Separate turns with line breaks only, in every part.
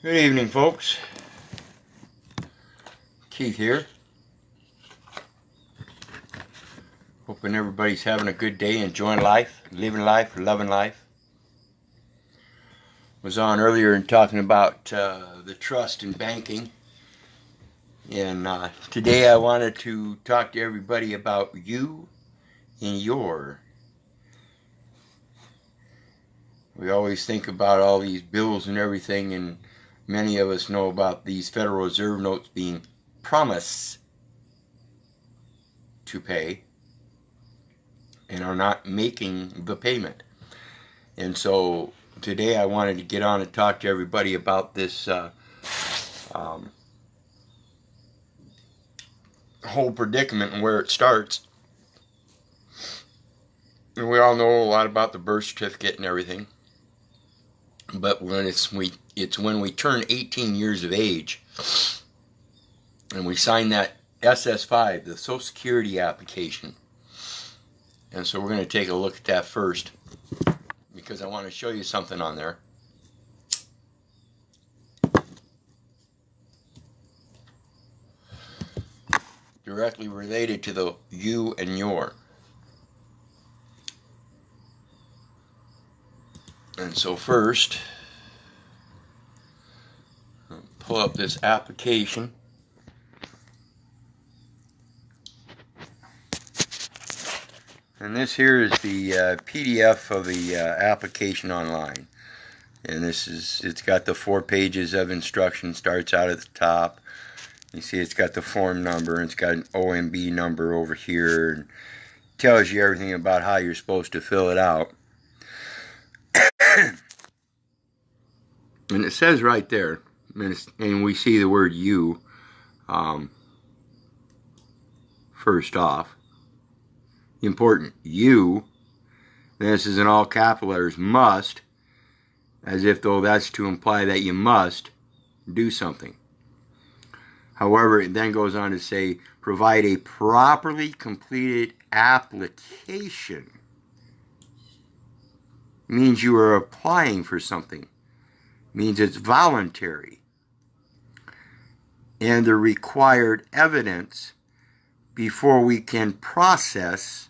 Good evening, folks. Keith here. Hoping everybody's having a good day, enjoying life, living life, loving life. Was on earlier and talking about the trust in banking. And today I wanted to talk to everybody about you and your. We always think about all these bills and everything, and many of us know about these Federal Reserve notes being promised to pay and are not making the payment. And so today I wanted to get on and talk to everybody about this whole predicament and where it starts. And we all know a lot about the birth certificate and everything. But when it's when we turn 18 years of age and we sign that SS5, the Social Security application. And so we're going to take a look at that first, because I want to show you something on there. Directly related to the you and your. And so first, I'll pull up this application. And this here is the PDF of the application online. And it's got the 4 pages of instructions, starts out at the top. You see it's got the form number, and it's got an OMB number over here, and tells you everything about how you're supposed to fill it out. And it says right there, and we see the word you first off. Important, you, this is in all capital letters, must, as if though that's to imply that you must do something. However, it then goes on to say, provide a properly completed application. Means you are applying for something. Means it's voluntary. And the required evidence before we can process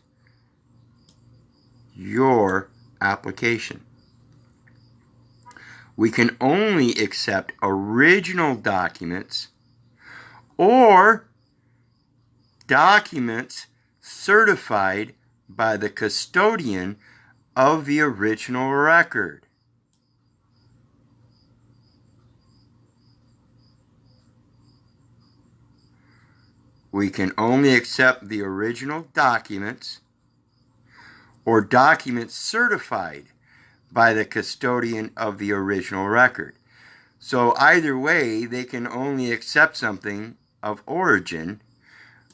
your application. We can only accept original documents or documents certified by the custodian of the original record. We can only accept the original documents or documents certified by the custodian of the original record. So either way, they can only accept something of origin,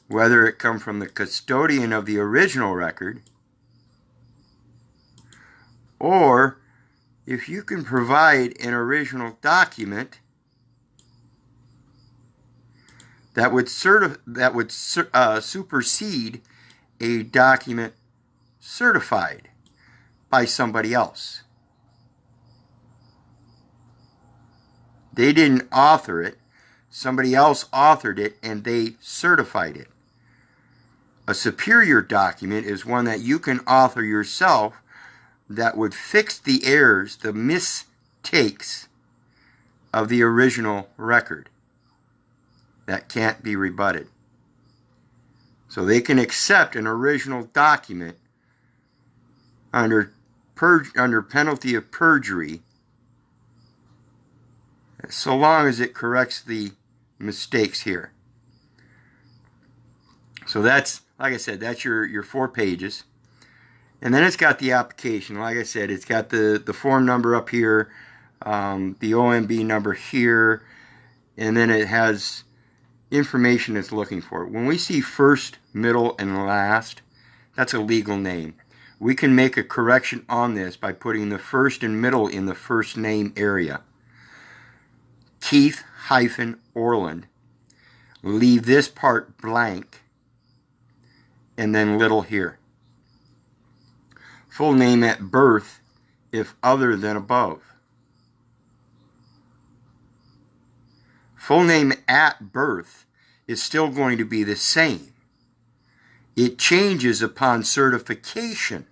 whether it come from the custodian of the original record, or if you can provide an original document that would supersede a document certified by somebody else. They didn't author it. Somebody else authored it and they certified it. A superior document is one that you can author yourself that would fix the errors, the mistakes of the original record that can't be rebutted. So they can accept an original document under penalty of perjury, so long as it corrects the mistakes here. So that's, like I said, that's your 4 pages. And then it's got the application. Like I said, it's got the form number up here, the OMB number here, and then it has information it's looking for. When we see first, middle, and last, that's a legal name. We can make a correction on this by putting the first and middle in the first name area. Keith-Orland. Leave this part blank, and then little here. Full name at birth, if other than above. full name at birth is still going to be the same. It changes upon certification.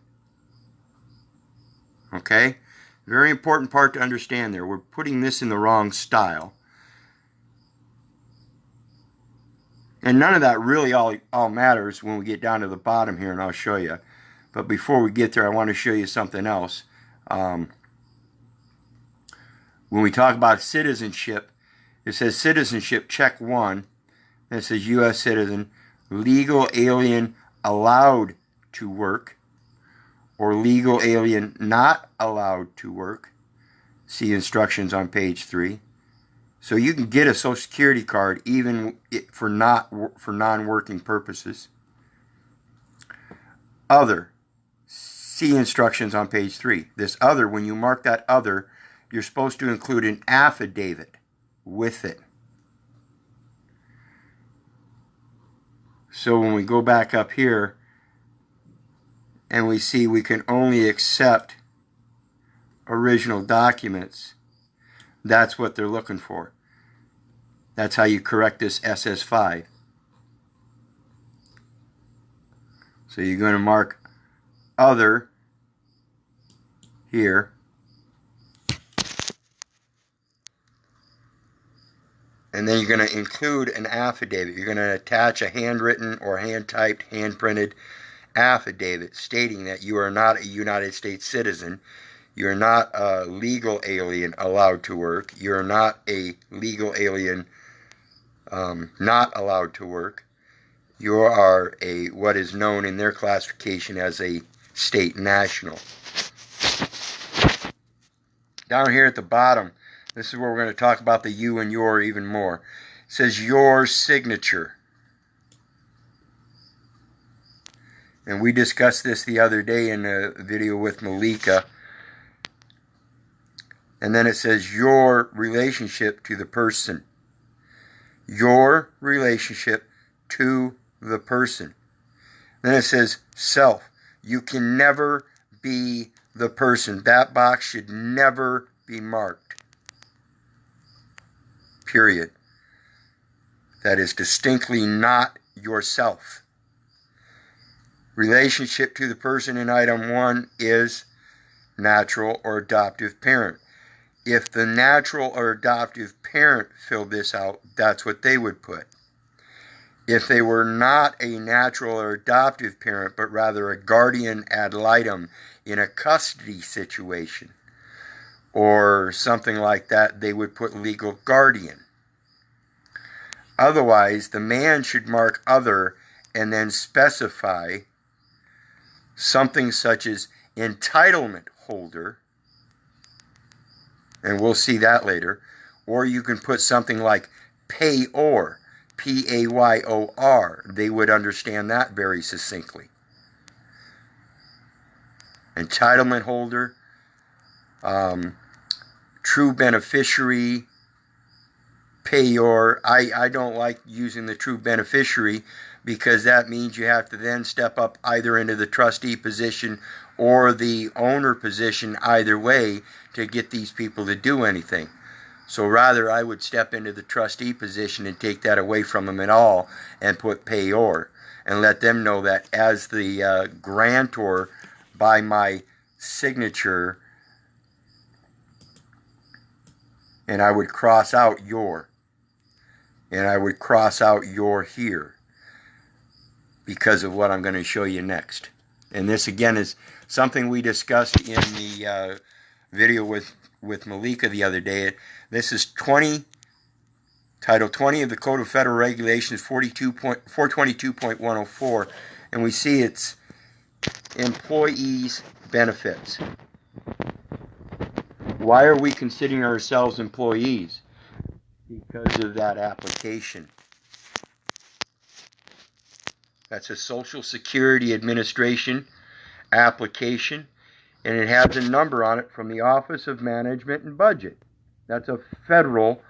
Okay? Very important part to understand there. We're putting this in the wrong style. And none of that really all matters when we get down to the bottom here, and I'll show you. But before we get there, I want to show you something else. When we talk about citizenship, it says citizenship, check 1. And it says U.S. citizen, legal alien allowed to work, or legal alien not allowed to work. See instructions on page 3. So you can get a Social Security card even for non-working purposes. Other. See instructions on page 3. This other, when you mark that other, you're supposed to include an affidavit with it. So when we go back up here and we see we can only accept original documents, that's what they're looking for. That's how you correct this SS5. So you're going to mark other here. And then you're going to include an affidavit. You're going to attach a handwritten or hand-typed, hand-printed affidavit stating that you are not a United States citizen. You're not a legal alien allowed to work. You're not a legal alien not allowed to work. You are a what is known in their classification as a state national. Down here at the bottom, this is where we're going to talk about the you and your even more. It says your signature. And we discussed this the other day in a video with Malika. And then it says your relationship to the person. Your relationship to the person. Then it says self. You can never be the person. That box should never be marked. Period. That is distinctly not yourself. Relationship to the person in item 1 is natural or adoptive parent. If the natural or adoptive parent filled this out, that's what they would put. If they were not a natural or adoptive parent, but rather a guardian ad litem in a custody situation or something like that, they would put legal guardian. Otherwise, the man should mark other and then specify something such as entitlement holder, and we'll see that later, or you can put something like payor, P-A-Y-O-R. They would understand that very succinctly. Entitlement holder, true beneficiary, payor. I don't like using the true beneficiary because that means you have to then step up either into the trustee position or the owner position, either way, to get these people to do anything. So rather, I would step into the trustee position and take that away from them at all and put payor and let them know that as the grantor by my signature, and I would cross out your, and I would cross out your here because of what I'm going to show you next. And this again is something we discussed in the video with Malika the other day. This is Title 20 of the Code of Federal Regulations 422.104, and we see it's employees' benefits. Why are we considering ourselves employees? Because of that application. That's a Social Security Administration application, and it has a number on it from the Office of Management and Budget. That's a federal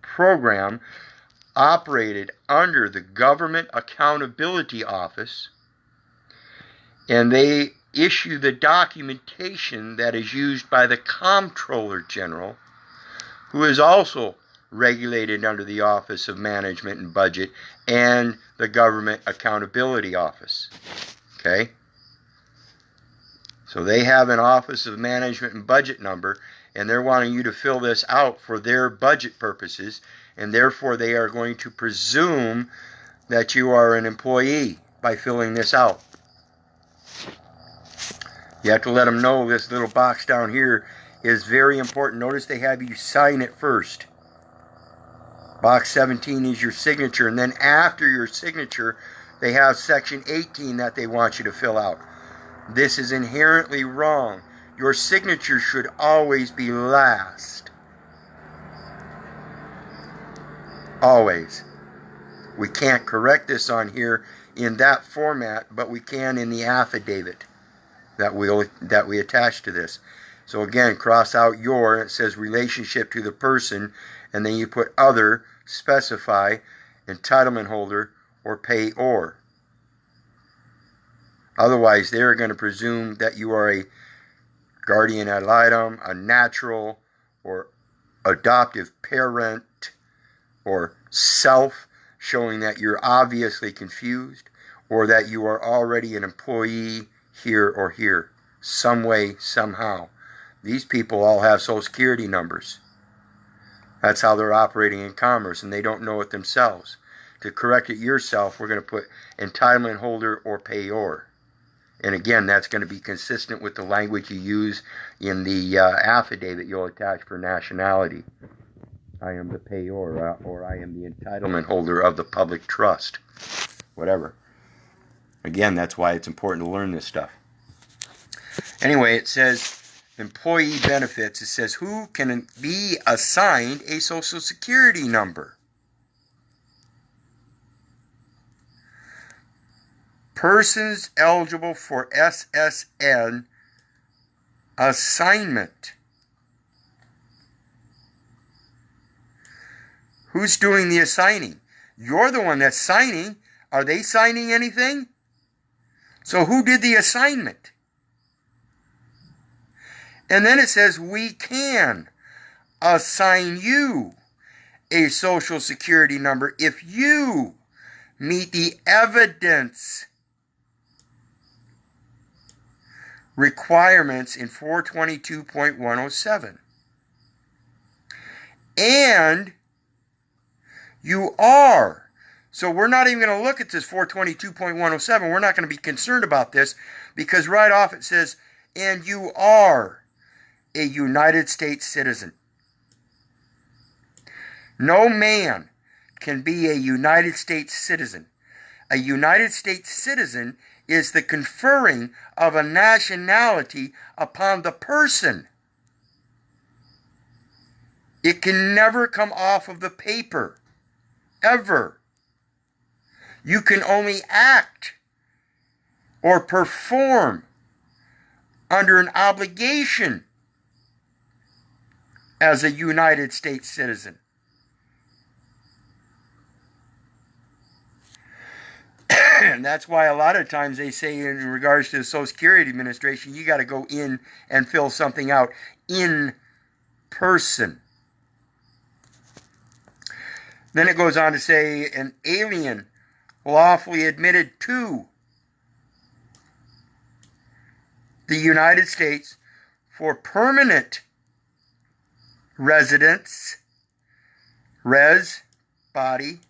program operated under the Government Accountability Office, and they issue the documentation that is used by the Comptroller General, who is also regulated under the Office of Management and Budget and the Government Accountability Office. Okay? So they have an Office of Management and Budget number, and they're wanting you to fill this out for their budget purposes, and therefore they are going to presume that you are an employee by filling this out. You have to let them know this little box down here is very important. Notice they have you sign it first. Box 17 is your signature, and then after your signature, they have section 18 that they want you to fill out. This is inherently wrong. Your signature should always be last. Always. We can't correct this on here in that format, but we can in the affidavit that we attach to this. So again, cross out your, and it says relationship to the person, and then you put other, specify, entitlement holder, or payor. Otherwise, they're going to presume that you are a guardian ad litem, a natural or adoptive parent, or self, showing that you're obviously confused, or that you are already an employee here or here, some way, somehow. These people all have Social Security numbers. That's how they're operating in commerce, and they don't know it themselves. To correct it yourself, we're going to put entitlement holder or payor. And again, that's going to be consistent with the language you use in the affidavit you'll attach for nationality. I am the payor, or I am the entitlement holder of the public trust. Whatever. Again, that's why it's important to learn this stuff. Anyway, it says employee benefits. It says who can be assigned a Social Security number. Persons eligible for SSN assignment. Who's doing the assigning? You're the one that's signing. Are they signing anything? So who did the assignment? And then it says we can assign you a Social Security number if you meet the evidence requirements in 422.107. And you are. So we're not even going to look at this 422.107. We're not going to be concerned about this because right off it says, and you are a United States citizen. No man can be a United States citizen. A United States citizen is the conferring of a nationality upon the person. It can never come off of the paper. Ever. You can only act or perform under an obligation as a United States citizen. And that's why a lot of times they say in regards to the Social Security Administration, you got to go in and fill something out in person. Then it goes on to say an alien lawfully admitted to the United States for permanent residence, res, body,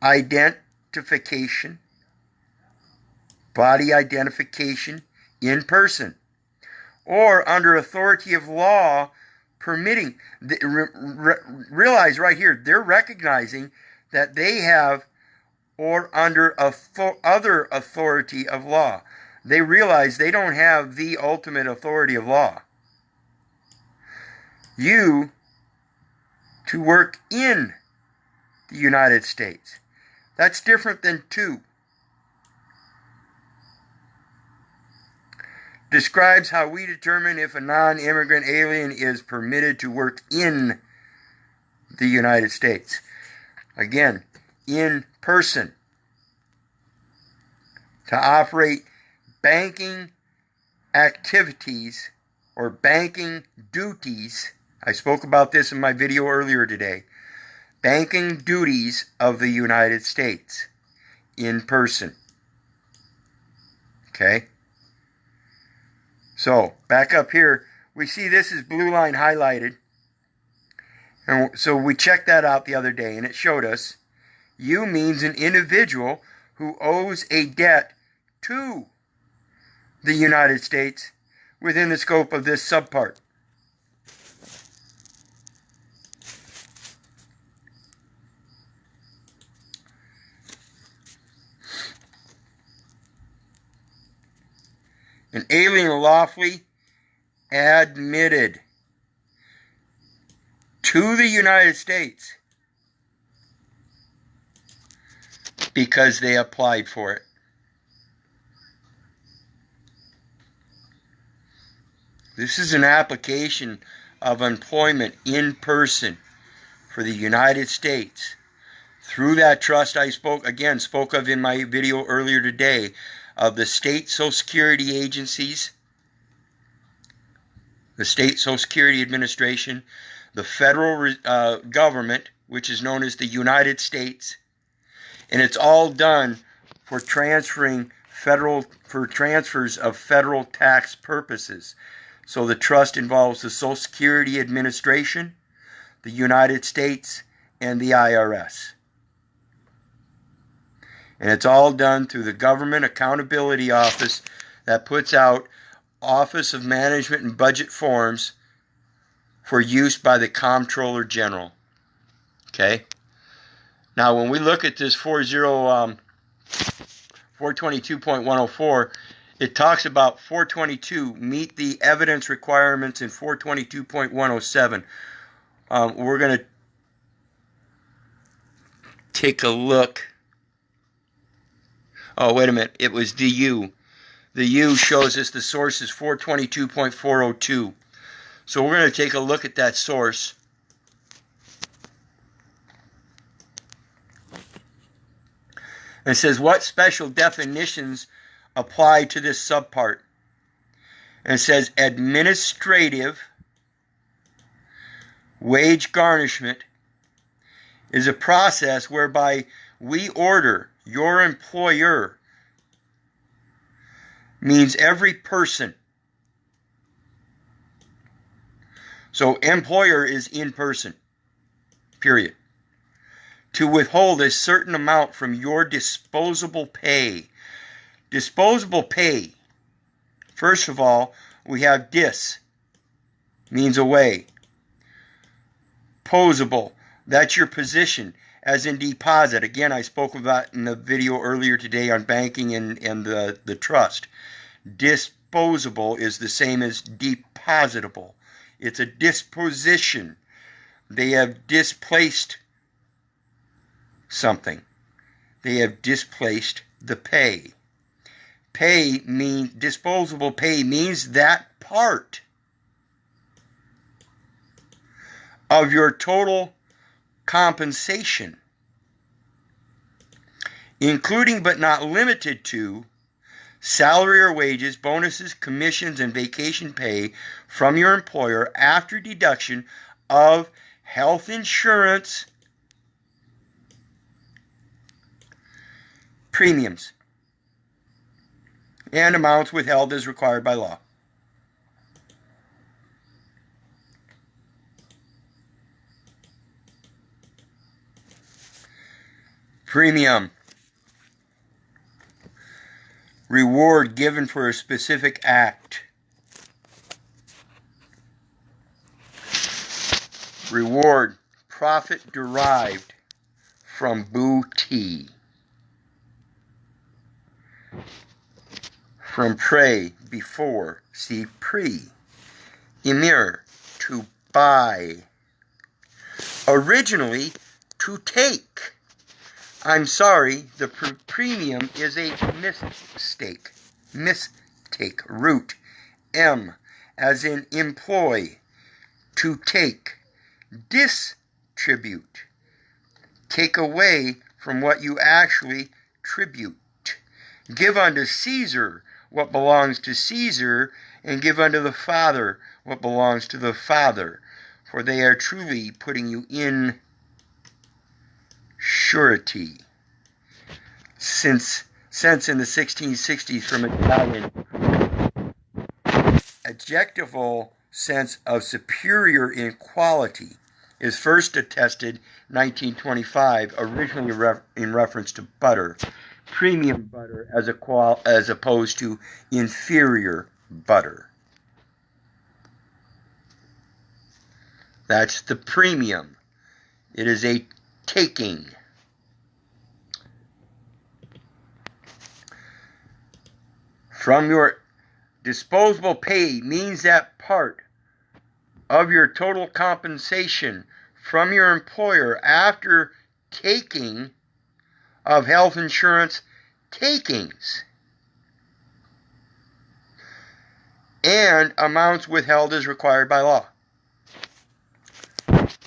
identification, in person, or under authority of law permitting. Realize right here, they're recognizing that they have or under other authority of law. They realize they don't have the ultimate authority of law. You to work in the United States. That's different than to. Describes how we determine if a non-immigrant alien is permitted to work in the United States. Again, in person. To operate banking activities or banking duties I spoke about this in my video earlier today. Banking duties of the United States in person. Okay? So, back up here, we see this is blue line highlighted. And so we checked that out the other day, and it showed us U means an individual who owes a debt to the United States within the scope of this subpart. An alien lawfully admitted to the United States because they applied for it. This is an application of employment in person for the United States through that trust I spoke of in my video earlier today, of the state Social Security agencies, the State Social Security Administration, the federal government, which is known as the United States, and it's all done for transfers of federal tax purposes. So the trust involves the Social Security Administration, the United States, and the IRS. And it's all done through the Government Accountability Office that puts out Office of Management and Budget forms for use by the Comptroller General. Okay? Now, when we look at this 422.104, it talks about 422, meet the evidence requirements in 422.107. We're going to take a look. Oh, wait a minute. It was the U. The U shows us the source is 422.402. So we're going to take a look at that source. And it says, what special definitions apply to this subpart? And it says, administrative wage garnishment is a process whereby we order your employer, means every person. So employer is in person, period. To withhold a certain amount from your disposable pay. Disposable pay. First of all, we have dis, means away. Posable, that's your position, as in deposit. Again, I spoke about in the video earlier today on banking and the trust. Disposable is the same as depositable. It's a disposition. They have displaced something. They have displaced the pay. Disposable pay means that part of your total compensation, including but not limited to salary or wages, bonuses, commissions, and vacation pay from your employer after deduction of health insurance premiums and amounts withheld as required by law. Premium. Reward given for a specific act. Reward. Profit derived from booty. From pray, before, see pre. Emir, to buy. Originally, to take. I'm sorry, the premium is a mistake. Mistake. Root. M, as in employ. To take. Distribute. Take away from what you actually tribute. Give unto Caesar what belongs to Caesar, and give unto the Father what belongs to the Father. for they are truly putting you in surety. Since in the 1660s from Italian adjectival sense of superior in quality is first attested 1925, originally in reference to butter, premium butter as opposed to inferior butter. That's the premium. It is a taking. From your disposable pay means that part of your total compensation from your employer after taking of health insurance takings and amounts withheld as required by law.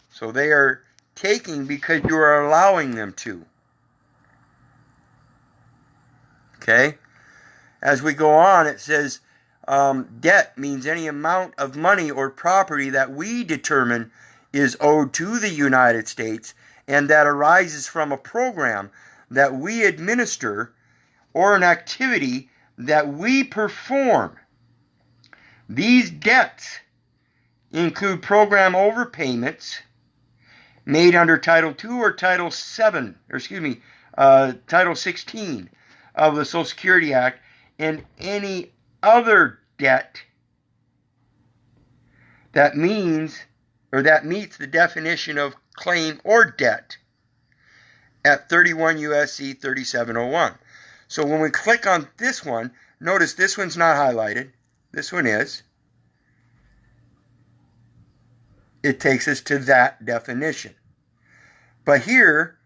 So they are taking because you are allowing them to. Okay? As we go on, it says debt means any amount of money or property that we determine is owed to the United States and that arises from a program that we administer or an activity that we perform. These debts include program overpayments made under Title II or Title 16 of the Social Security Act, and any other debt that meets the definition of claim or debt at 31 U.S.C. 3701. So when we click on this one, notice this one's not highlighted. This one is. It takes us to that definition. But here,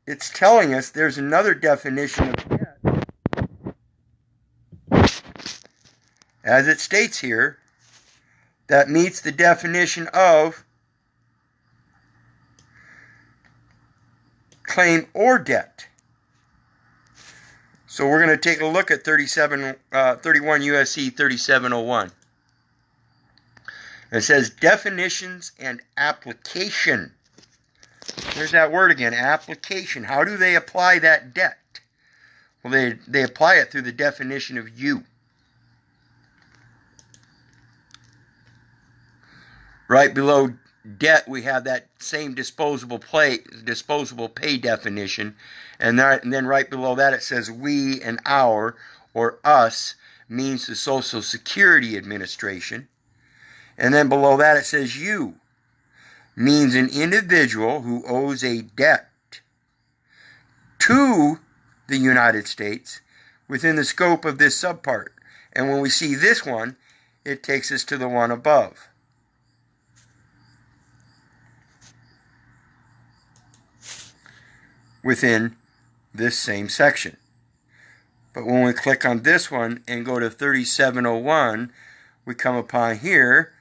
it's telling us there's another definition of debt. As it states here, that meets the definition of claim or debt. So we're going to take a look at 31 U.S.C. 3701. It says definitions and application. There's that word again, application. How do they apply that debt? Well, they apply it through the definition of you. Right below debt, we have that same disposable pay definition. And then right below that, it says we and our, or us, means the Social Security Administration. And then below that, it says you, means an individual who owes a debt to the United States within the scope of this subpart. And when we see this one, it takes us to the one above. Within this same section. But when we click on this one and go to 3701, we come upon here.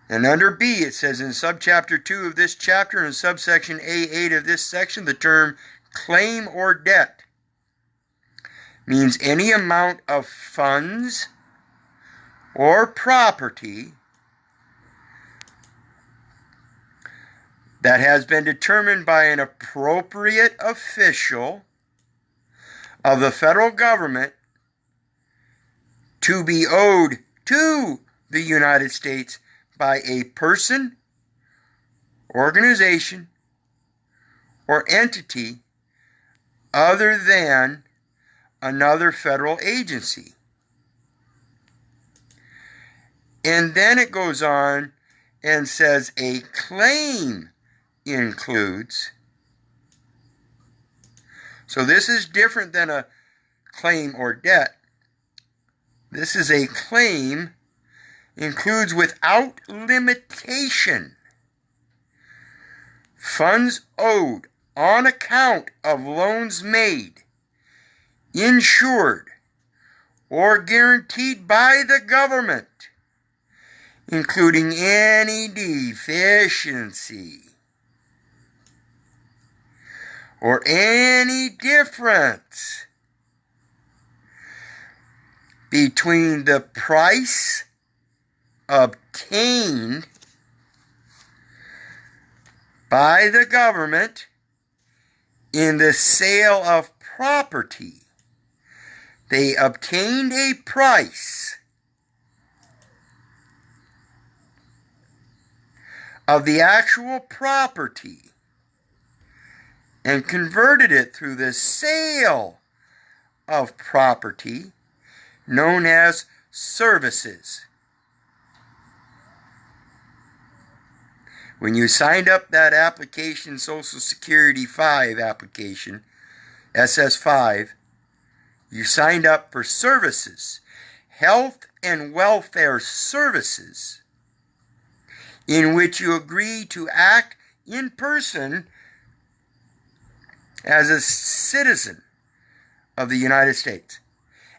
And under B, it says in subchapter 2 of this chapter and subsection A8 of this section, the term claim or debt means any amount of funds or property that has been determined by an appropriate official of the federal government to be owed to the United States by a person, organization, or entity other than another federal agency. And then it goes on and says a claim includes. So this is different than a claim or debt. This is a claim includes without limitation funds owed on account of loans made, insured, or guaranteed by the government including any deficiency or any difference between the price obtained by the government in the sale of property. They obtained a price of the actual property and converted it through the sale of property known as services. When you signed up that application, Social Security 5 application, SS5, you signed up for services, health and welfare services, in which you agree to act in person as a citizen of the United States,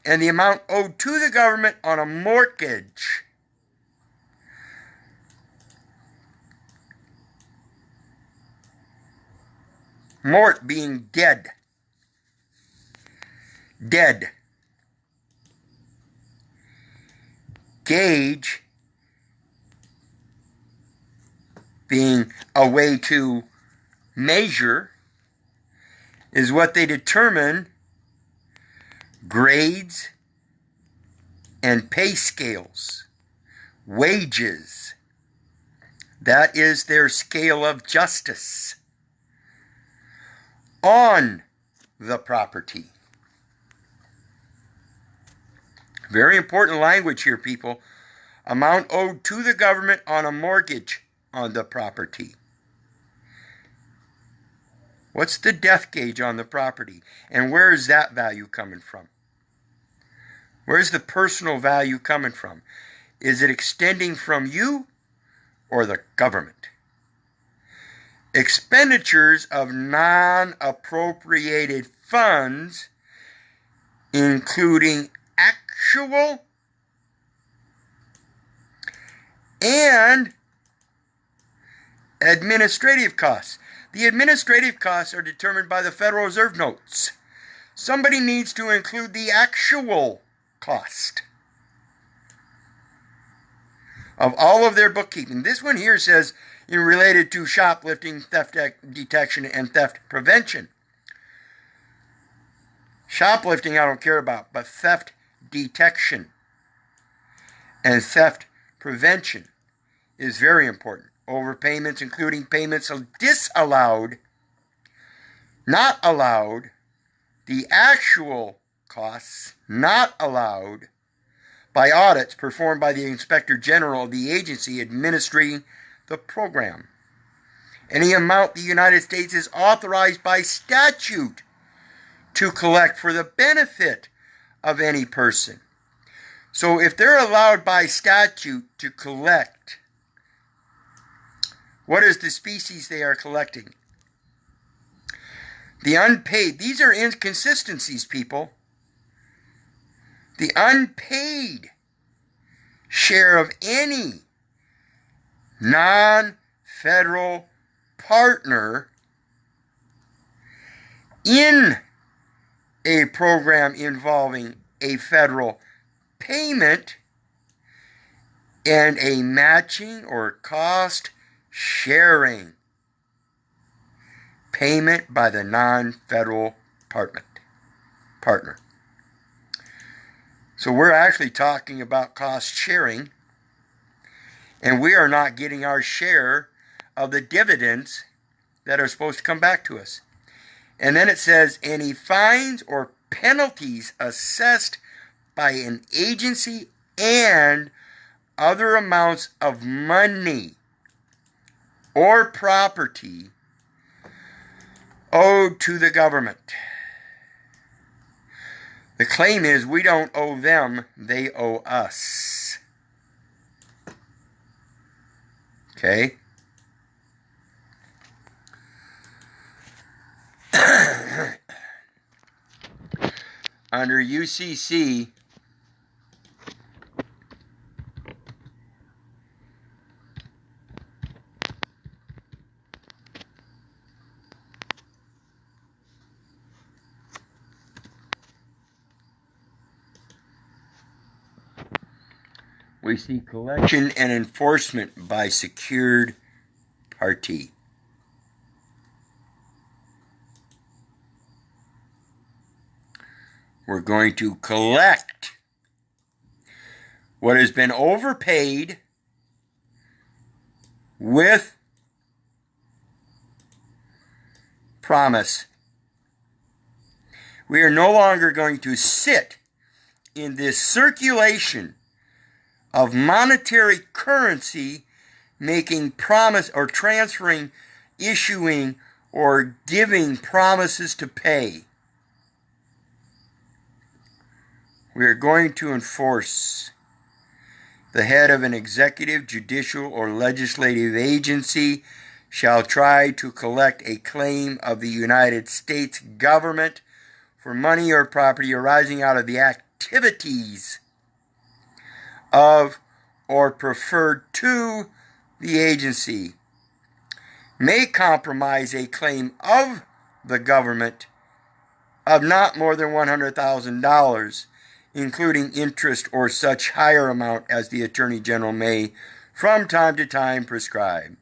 and the amount owed to the government on a mortgage mort being dead. Dead. Gauge being a way to measure is what they determine grades and pay scales, wages. That is their scale of justice on the property. Very important language here, people. Amount owed to the government on a mortgage on the property. What's the death gauge on the property? And where is that value coming from? Where's the personal value coming from? Is it extending from you or the government? Expenditures of non-appropriated funds, including actual and administrative costs. The administrative costs are determined by the Federal Reserve notes. Somebody needs to include the actual cost of all of their bookkeeping. This one here says related to shoplifting, theft detection, and theft prevention. Shoplifting I don't care about, but theft detection and theft prevention is very important. Overpayments, including payments of disallowed, not allowed, the actual costs not allowed by audits performed by the Inspector General of the agency administering the program. Any amount the United States is authorized by statute to collect for the benefit of any person. So if they're allowed by statute to collect, what is the species they are collecting? The unpaid. These are inconsistencies, people. The unpaid share of any non-federal partner in a program involving a federal payment and a matching or cost sharing payment by the non-federal partner. So we're actually talking about cost sharing, and we are not getting our share of the dividends that are supposed to come back to us. And then it says, any fines or penalties assessed by an agency and other amounts of money or property owed to the government. The claim is we don't owe them, they owe us. Okay? Under UCC we see collection and enforcement by secured party. We're going to collect what has been overpaid with promise. We are no longer going to sit in this circulation of monetary currency, making promise or transferring, issuing, or giving promises to pay. We are going to enforce. The head of an executive, judicial, or legislative agency shall try to collect a claim of the United States government for money or property arising out of the activities of or preferred to the agency, may compromise a claim of the government of not more than $100,000, including interest or such higher amount as the Attorney General may from time to time prescribe,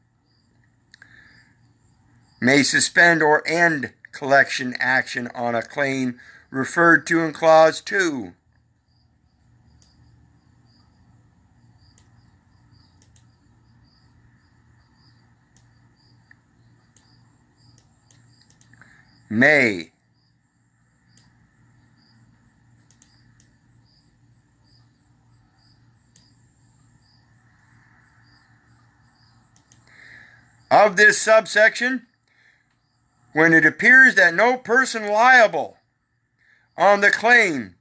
may suspend or end collection action on a claim referred to in Clause 2. May. Of this subsection, when it appears that no person liable on the claim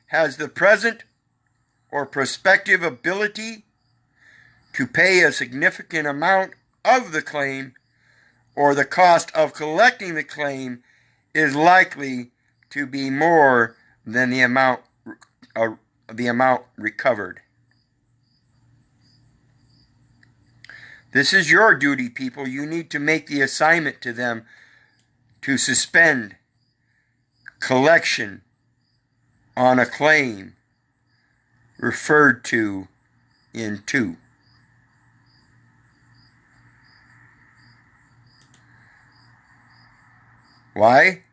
has the present or prospective ability to pay a significant amount of the claim, or the cost of collecting the claim is likely to be more than the amount recovered. This is your duty, people. You need to make the assignment to them to suspend collection on a claim referred to in 2. Why?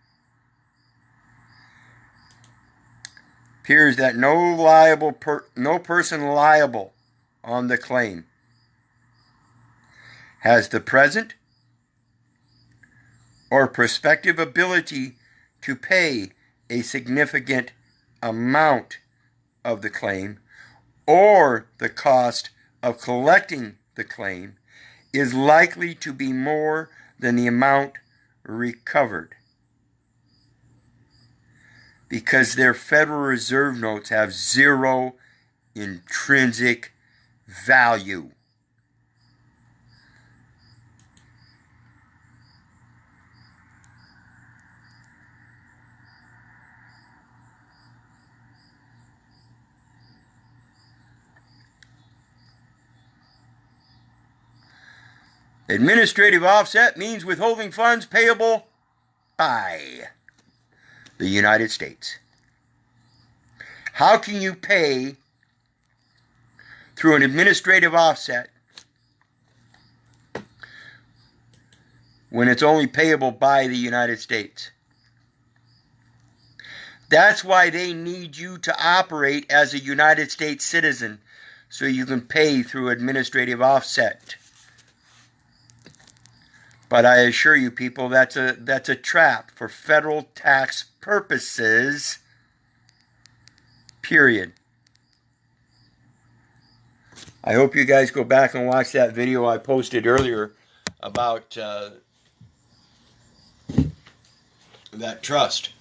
Appears that no person liable on the claim has the present or prospective ability to pay a significant amount of the claim, or the cost of collecting the claim is likely to be more than the amount recovered, because their Federal Reserve notes have zero intrinsic value. Administrative offset means withholding funds payable by the United States. How can you pay through an administrative offset when it's only payable by the United States? That's why they need you to operate as a United States citizen, so you can pay through administrative offset. But I assure you, people, that's a trap for federal tax purposes, period. I hope you guys go back and watch that video I posted earlier about that trust.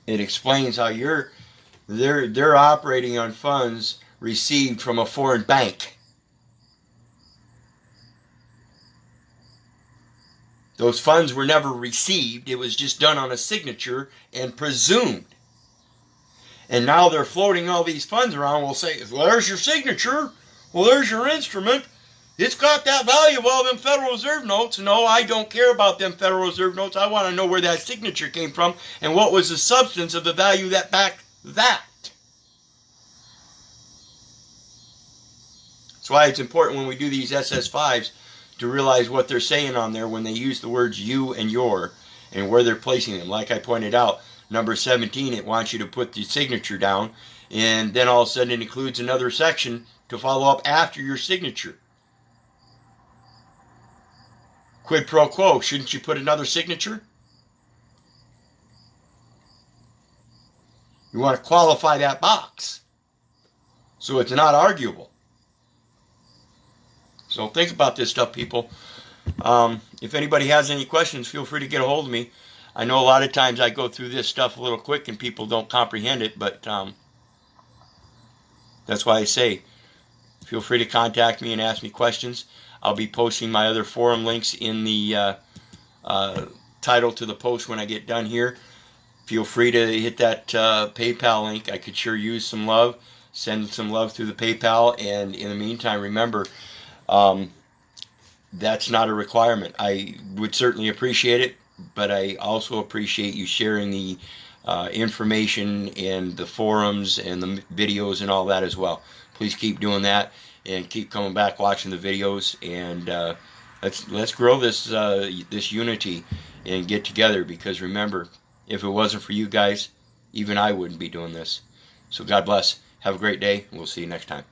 It explains how they're operating on funds received from a foreign bank. Those funds were never received. It was just done on a signature and presumed. And now they're floating all these funds around. We'll say, well, there's your signature. Well, there's your instrument. It's got that value of all them Federal Reserve notes. No, I don't care about them Federal Reserve notes. I want to know where that signature came from and what was the substance of the value that backed that. That's why it's important when we do these SS5s to realize what they're saying on there when they use the words you and your and where they're placing them. Like I pointed out, number 17, it wants you to put the signature down, and then all of a sudden it includes another section to follow up after your signature. Quid pro quo, shouldn't you put another signature? You want to qualify that box so it's not arguable. So think about this stuff, people. If anybody has any questions, feel free to get a hold of me. I know a lot of times I go through this stuff a little quick and people don't comprehend it, but that's why I say feel free to contact me and ask me questions. I'll be posting my other forum links in the title to the post when I get done here. Feel free to hit that PayPal link. I could sure use some love. Send some love through the PayPal. And in the meantime, remember, that's not a requirement. I would certainly appreciate it, but I also appreciate you sharing the information and the forums and the videos and all that as well. Please keep doing that and keep coming back watching the videos, and let's grow this this unity and get together, because remember, if it wasn't for you guys, even I wouldn't be doing this. So God bless. Have a great day. We'll see you next time.